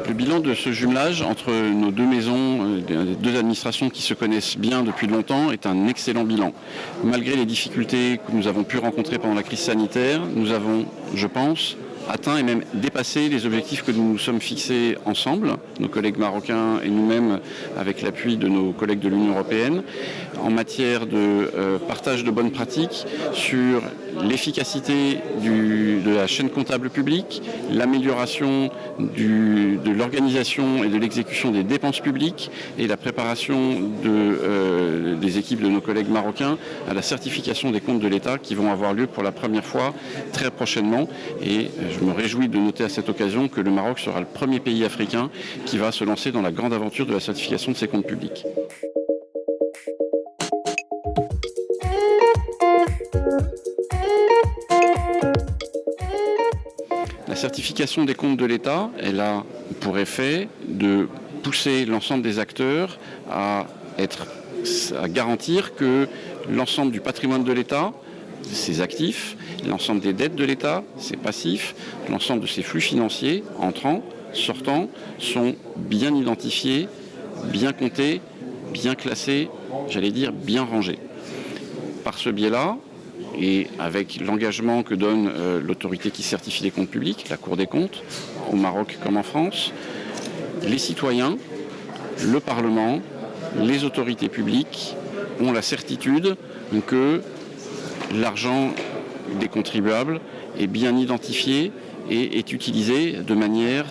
Le bilan de ce jumelage entre nos deux maisons, deux administrations qui se connaissent bien depuis longtemps, est un excellent bilan. Malgré les difficultés que nous avons pu rencontrer pendant la crise sanitaire, nous avons, je pense, atteint et même dépassé les objectifs que nous nous sommes fixés ensemble, nos collègues marocains et nous-mêmes, avec l'appui de nos collègues de l'Union européenne, en matière de partage de bonnes pratiques sur l'efficacité de la chaîne comptable publique, l'amélioration de l'organisation et de l'exécution des dépenses publiques et la préparation des équipes de nos collègues marocains à la certification des comptes de l'État qui vont avoir lieu pour la première fois très prochainement. Et je me réjouis de noter à cette occasion que le Maroc sera le premier pays africain qui va se lancer dans la grande aventure de la certification de ses comptes publics. La certification des comptes de l'État, elle a pour effet de pousser l'ensemble des acteurs à garantir que l'ensemble du patrimoine de l'État, ses actifs, l'ensemble des dettes de l'État, ses passifs, l'ensemble de ses flux financiers, entrants, sortants, sont bien identifiés, bien comptés, bien classés, j'allais dire bien rangés. Par ce biais-là, et avec l'engagement que donne l'autorité qui certifie les comptes publics, la Cour des comptes, au Maroc comme en France, les citoyens, le Parlement, les autorités publiques ont la certitude que l'argent des contribuables est bien identifié et est utilisé de manière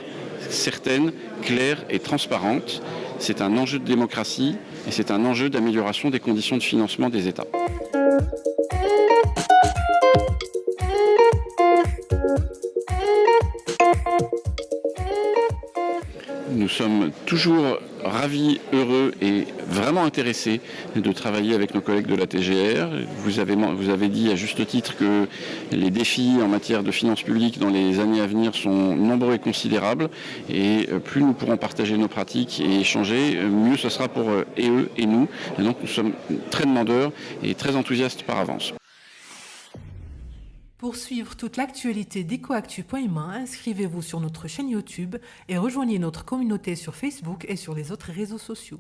certaine, claire et transparente. C'est un enjeu de démocratie et c'est un enjeu d'amélioration des conditions de financement des États. Nous sommes toujours ravis, heureux et vraiment intéressés de travailler avec nos collègues de la TGR. Vous avez dit à juste titre que les défis en matière de finances publiques dans les années à venir sont nombreux et considérables. Et plus nous pourrons partager nos pratiques et échanger, mieux ce sera pour eux et nous. Et donc nous sommes très demandeurs et très enthousiastes par avance. Pour suivre toute l'actualité d'EcoActu.ma, inscrivez-vous sur notre chaîne YouTube et rejoignez notre communauté sur Facebook et sur les autres réseaux sociaux.